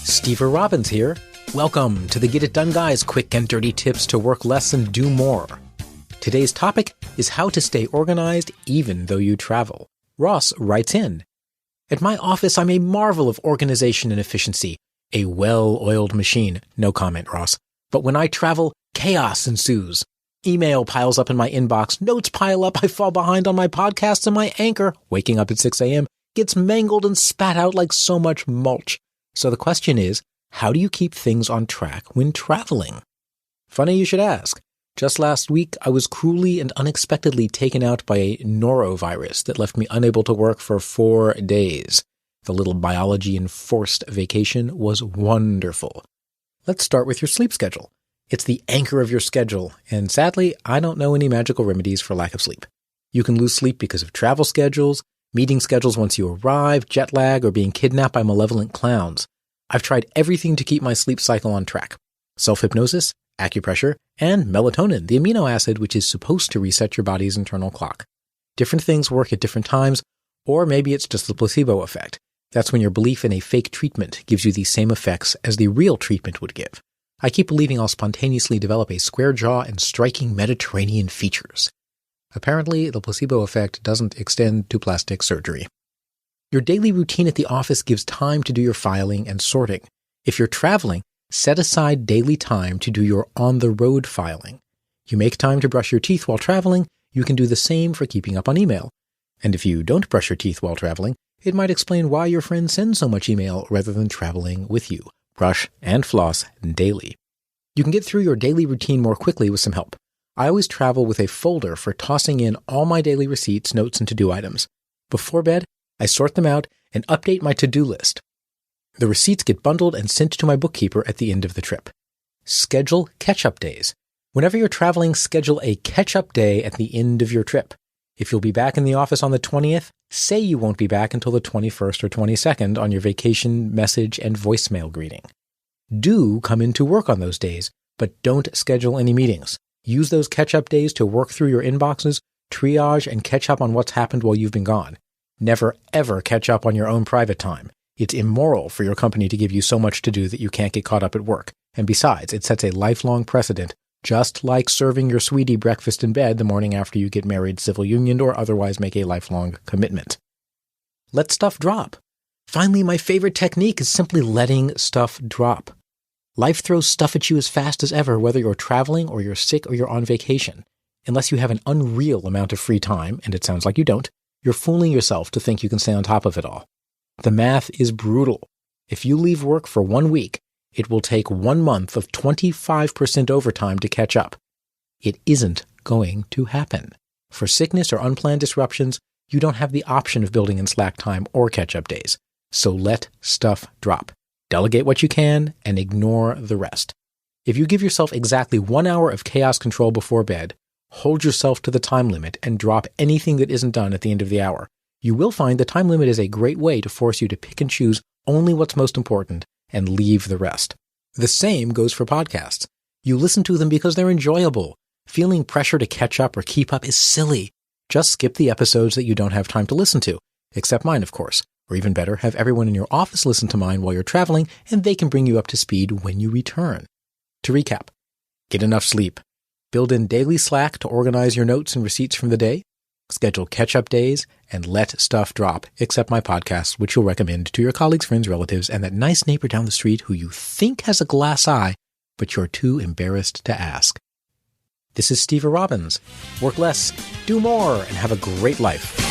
Steve Robbins here. Welcome to the Get It Done Guys, quick and dirty tips to work less and do more. Today's topic is how to stay organized even though you travel. Ross writes in, "At my office, I'm a marvel of organization and efficiency. A well-oiled machine." No comment, Ross. "But when I travel, chaos ensues. Email piles up in my inbox, notes pile up, I fall behind on my podcasts, and my anchor, waking up at 6 a.m., gets mangled and spat out like so much mulch. So the question is, how do you keep things on track when traveling?" Funny you should ask. Just last week, I was cruelly and unexpectedly taken out by a norovirus that left me unable to work for 4 days. The little biology-enforced vacation was wonderful. Let's start with your sleep schedule. It's the anchor of your schedule, and sadly, I don't know any magical remedies for lack of sleep. You can lose sleep because of travel schedules, meeting schedules once you arrive, jet lag, or being kidnapped by malevolent clowns. I've tried everything to keep my sleep cycle on track. Self-hypnosis, acupressure, and melatonin, the amino acid which is supposed to reset your body's internal clock. Different things work at different times, or maybe it's just the placebo effect. That's when your belief in a fake treatment gives you the same effects as the real treatment would give. I keep believing I'll spontaneously develop a square jaw and striking Mediterranean features. Apparently, the placebo effect doesn't extend to plastic surgery. Your daily routine at the office gives time to do your filing and sorting. If you're traveling, set aside daily time to do your on-the-road filing. You make time to brush your teeth while traveling, you can do the same for keeping up on email. And if you don't brush your teeth while traveling, it might explain why your friends send so much email rather than traveling with you. Brush and floss daily. You can get through your daily routine more quickly with some help. I always travel with a folder for tossing in all my daily receipts, notes, and to-do items. Before bed, I sort them out and update my to-do list. The receipts get bundled and sent to my bookkeeper at the end of the trip. Schedule catch-up days. Whenever you're traveling, schedule a catch-up day at the end of your trip. If you'll be back in the office on the 20th, say you won't be back until the 21st or 22nd on your vacation message and voicemail greeting. Do come into work on those days, but don't schedule any meetings. Use those catch-up days to work through your inboxes, triage, and catch up on what's happened while you've been gone. Never, ever catch up on your own private time. It's immoral for your company to give you so much to do that you can't get caught up at work. And besides, it sets a lifelong precedent, just like serving your sweetie breakfast in bed the morning after you get married, civil unioned, or otherwise make a lifelong commitment. Let stuff drop. Finally, my favorite technique is simply letting stuff drop. Life throws stuff at you as fast as ever, whether you're traveling or you're sick or you're on vacation. Unless you have an unreal amount of free time, and it sounds like you don't, you're fooling yourself to think you can stay on top of it all. The math is brutal. If you leave work for 1 week, it will take 1 month of 25% overtime to catch up. It isn't going to happen. For sickness or unplanned disruptions, you don't have the option of building in slack time or catch-up days. So let stuff drop. Delegate what you can and ignore the rest. If you give yourself exactly 1 hour of chaos control before bed, hold yourself to the time limit and drop anything that isn't done at the end of the hour. You will find the time limit is a great way to force you to pick and choose only what's most important and leave the rest. The same goes for podcasts. You listen to them because they're enjoyable. Feeling pressure to catch up or keep up is silly. Just skip the episodes that you don't have time to listen to, except mine, of course. Or even better, have everyone in your office listen to mine while you're traveling, and they can bring you up to speed when you return. To recap, get enough sleep. Build in daily slack to organize your notes and receipts from the day. Schedule catch-up days, and let stuff drop, except my podcasts, which you'll recommend to your colleagues, friends, relatives, and that nice neighbor down the street who you think has a glass eye, but you're too embarrassed to ask. This is Steve Robbins. Work less, do more, and have a great life.